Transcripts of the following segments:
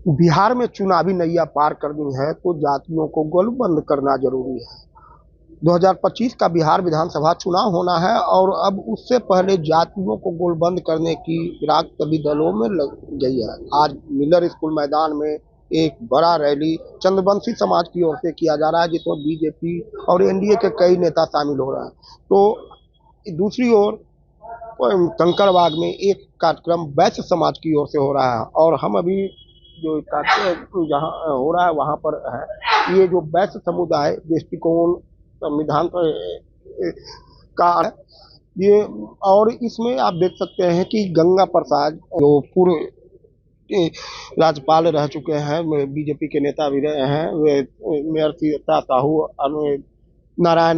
बिहार में चुनावी नैया पार करनी है तो जातियों को गोलबंद करना जरूरी है। 2025 का बिहार विधानसभा चुनाव होना है और अब उससे पहले जातियों को गोलबंद करने की फिराक सभी दलों में लग गई है। आज मिलर स्कूल मैदान में एक बड़ा रैली चंद्रवंशी समाज की ओर से किया जा रहा है, जिसमें बीजेपी और एनडीए के कई नेता शामिल हो रहे हैं। तो दूसरी ओर कंकड़बाग में एक कार्यक्रम वैश्य समाज की ओर से हो रहा है और हम अभी जो कार्यक्रम जहाँ हो रहा है वहाँ पर है। ये जो वैश्य समुदाय दृष्टिकोण संविधान का है ये, और इसमें आप देख सकते हैं कि गंगा प्रसाद जो पूर्व राज्यपाल रह चुके हैं, बीजेपी के नेता भी रहे हैं, वे मेयर सीता साहू, नारायण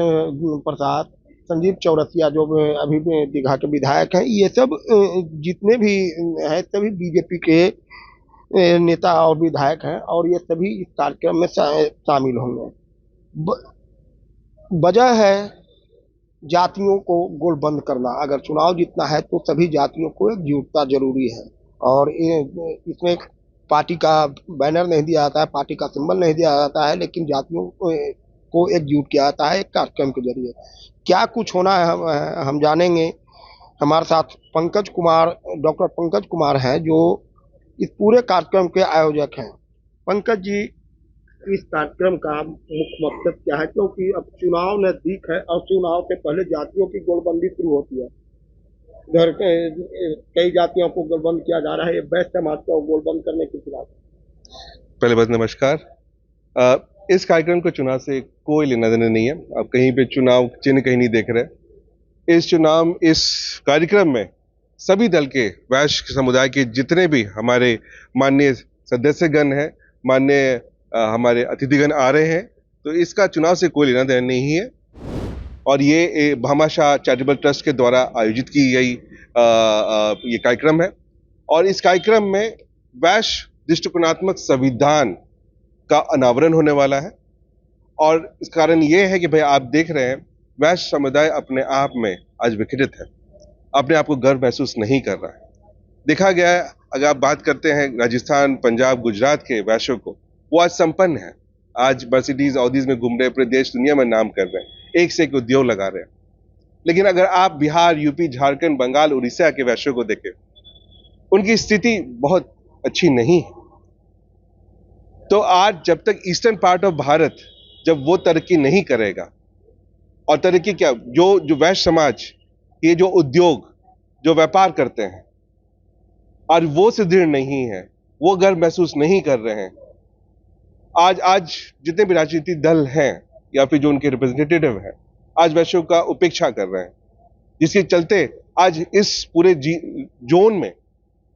प्रसाद, संजीव चौरसिया जो अभी भी दीघा के विधायक हैं, ये सब जितने भी हैं सभी बीजेपी के नेता और विधायक हैं और ये सभी इस कार्यक्रम में शामिल होंगे। वजह है जातियों को गोलबंद करना। अगर चुनाव जीतना है तो सभी जातियों को एकजुटता जरूरी है और इसमें पार्टी का बैनर नहीं दिया जाता है, पार्टी का सिंबल नहीं दिया जाता है, लेकिन जातियों को एकजुट किया जाता है एक कार्यक्रम के जरिए। क्या कुछ होना है हम जानेंगे। हमारे साथ पंकज कुमार, डॉक्टर पंकज कुमार हैं जो इस पूरे कार्यक्रम के आयोजक हैं। पंकज जी, इस कार्यक्रम का मुख्य मकसद क्या है, क्योंकि अब चुनाव नजदीक है और चुनाव से पहले जातियों की गोलबंदी शुरू होती है। इधर कई जातियों को गोलबंद किया जा रहा है, ये वैश्य समाज को गोलबंद करने के खिलाफ। पहले बात नमस्कार। इस कार्यक्रम को चुनाव से कोई लेना देना नहीं है। आप कहीं पे चुनाव चिन्ह कहीं नहीं देख रहे। इस कार्यक्रम में सभी दल के वैश्य समुदाय के जितने भी हमारे माननीय सदस्यगण हैं, माननीय हमारे अतिथिगण आ रहे हैं, तो इसका चुनाव से कोई लेना देना नहीं है। और ये भामाशाह चैरिटेबल ट्रस्ट के द्वारा आयोजित की गई ये कार्यक्रम है और इस कार्यक्रम में वैश्य दृष्टिकोणात्मक संविधान का अनावरण होने वाला है। और इस कारण ये है कि भाई आप देख रहे हैं वैश्य समुदाय अपने आप में आज विकृत है, अपने आप को गर्व महसूस नहीं कर रहा है। देखा गया है, अगर आप बात करते हैं राजस्थान, पंजाब, गुजरात के वैश्यों को, वो आज संपन्न है। आज मर्सिडीज ऑडीज में घूम रहे, पूरे देश दुनिया में नाम कर रहे हैं, एक से एक उद्योग लगा रहे हैं। लेकिन अगर आप बिहार, यूपी, झारखंड, बंगाल, उड़ीसा के वैश्यों को देखें, उनकी स्थिति बहुत अच्छी नहीं है। तो आज जब तक ईस्टर्न पार्ट ऑफ भारत जब वो तरक्की नहीं करेगा, और तरक्की क्या, जो वैश्य समाज, ये जो उद्योग, जो व्यापार करते हैं, आज वो सुदृढ़ नहीं है, वो गर्व महसूस नहीं कर रहे हैं। आज जितने भी राजनीतिक दल हैं या फिर जो उनके रिप्रेजेंटेटिव हैं, आज वैश्यों का उपेक्षा कर रहे हैं, जिसके चलते आज इस पूरे जोन में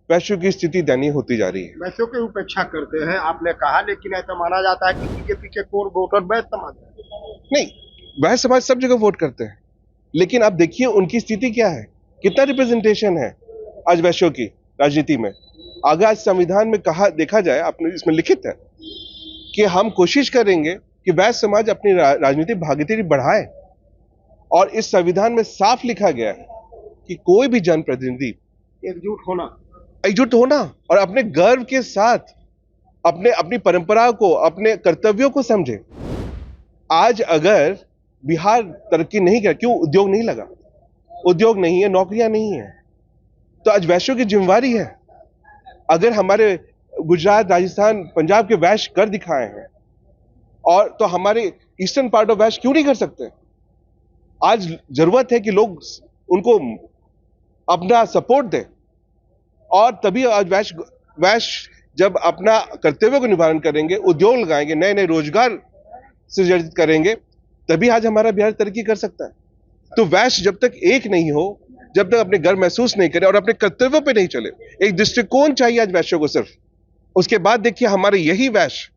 वैश्यों की स्थिति दयनीय होती जा रही है। वैश्यों की उपेक्षा करते हैं आपने कहा, लेकिन ऐसा माना जाता है कि बीजेपी के कोर वोटर वैश्य समाज है। नहीं, वैश्य समाज सब जगह वोट करते हैं, लेकिन आप देखिए उनकी स्थिति क्या है, कितना रिप्रेजेंटेशन है आज वैश्यों की राजनीति में। अगर आज संविधान में कहा देखा जाए, आपने इसमें लिखित है कि हम कोशिश करेंगे कि वैश्य समाज अपनी राजनीतिक भागीदारी बढ़ाए, और इस संविधान में साफ लिखा गया है कि कोई भी जनप्रतिनिधि एकजुट होना और अपने गर्व के साथ अपनी परंपरा को, अपने कर्तव्यों को समझे। आज अगर बिहार तरक्की नहीं कर, क्यों उद्योग नहीं लगा, उद्योग नहीं है, नौकरियां नहीं है, तो आज वैश्यों की जिम्मेवारी है। अगर हमारे गुजरात, राजस्थान, पंजाब के वैश्य कर दिखाए हैं, और तो हमारे ईस्टर्न पार्ट ऑफ वैश्य क्यों नहीं कर सकते। आज जरूरत है कि लोग उनको अपना सपोर्ट दें, और तभी आज वैश्य जब अपना कर्तव्य को निवारण करेंगे, उद्योग लगाएंगे, नए नए रोजगार सृजित करेंगे, तभी आज हमारा बिहार तरक्की कर सकता है। तो वैश्य जब तक एक नहीं हो, जब तक अपने गर्व महसूस नहीं करे और अपने कर्तव्यों पे नहीं चले, एक दृष्टिकोण चाहिए आज वैश्यों को सिर्फ। उसके बाद देखिए हमारे यही वैश्य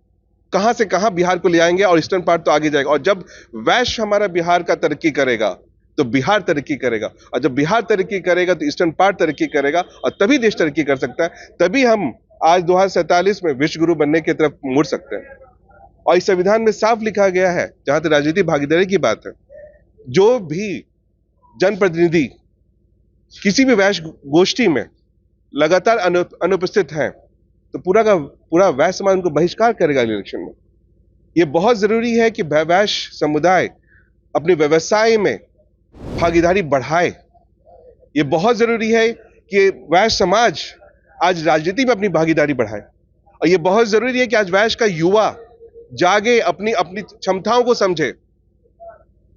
कहां से कहां बिहार को ले आएंगे, और ईस्टर्न पार्ट तो आगे जाएगा। और जब वैश्य हमारा बिहार का तरक्की करेगा तो बिहार तरक्की करेगा, और जब बिहार तरक्की करेगा तो ईस्टर्न पार्ट तरक्की करेगा, और तभी देश तरक्की कर सकता है। तभी हम आज 2047 में विश्व गुरु बनने की तरफ मुड़ सकते हैं। और इस संविधान में साफ लिखा गया है, जहां तक राजनीतिक भागीदारी की बात है, जो भी जनप्रतिनिधि किसी भी वैश्य गोष्ठी में लगातार अनुपस्थित हैं, तो पूरा का पूरा वैश्य समाज उनको बहिष्कार करेगा इलेक्शन में। ये बहुत जरूरी है कि वैश्य समुदाय अपने व्यवसाय में भागीदारी बढ़ाए। ये बहुत जरूरी है कि वैश्य समाज आज राजनीति में अपनी भागीदारी बढ़ाए, और ये बहुत जरूरी है कि आज वैश्य का युवा जागे, अपनी अपनी क्षमताओं को समझे।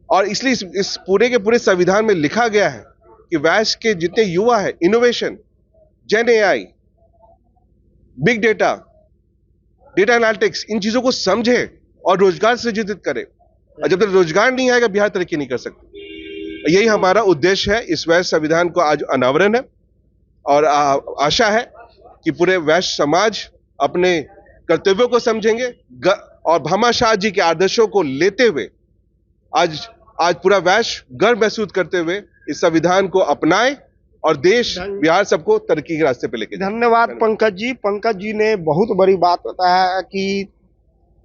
और इसलिए इस पूरे के पूरे संविधान में लिखा गया है कि वैश्य के जितने युवा है, innovation, gen AI, big data, data analytics, इन चीजों को समझे और रोजगार सृजित करे। और जब तक रोजगार नहीं आएगा, बिहार तरक्की नहीं कर सकती। यही हमारा उद्देश्य है। इस वैश्य संविधान को आज अनावरण है, और आशा है कि पूरे वैश्य समाज अपने कर्तव्यों को समझेंगे और भामाशाह जी के आदर्शों को लेते हुए आज पूरा वैश्य गर्व महसूस करते हुए इस संविधान को अपनाए और देश, बिहार सबको तरक्की के रास्ते पे लेके जाए। धन्यवाद पंकज जी। पंकज जी ने बहुत बड़ी बात बताया कि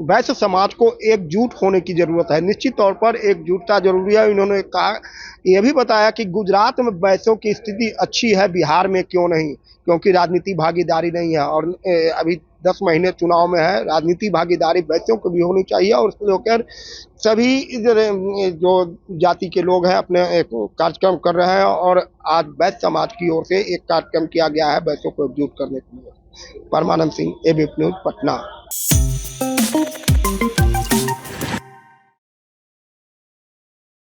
वैश्य समाज को एकजुट होने की जरूरत है। निश्चित तौर पर एकजुटता जरूरी है। इन्होंने कहा, यह भी बताया कि गुजरात में वैश्यों की स्थिति अच्छी है, बिहार में क्यों नहीं, क्योंकि राजनीति भागीदारी नहीं है। और अभी 10 महीने चुनाव में है, राजनीति भागीदारी वैश्यों को भी होनी चाहिए। और उसको लेकर सभी जो जाति के लोग हैं अपने एक कार्यक्रम कर रहे हैं, और आज वैश्य समाज की ओर से एक कार्यक्रम किया गया है वैश्यों को एकजुट करने के लिए। परमानंद सिंह, एबीपी न्यूज, पटना।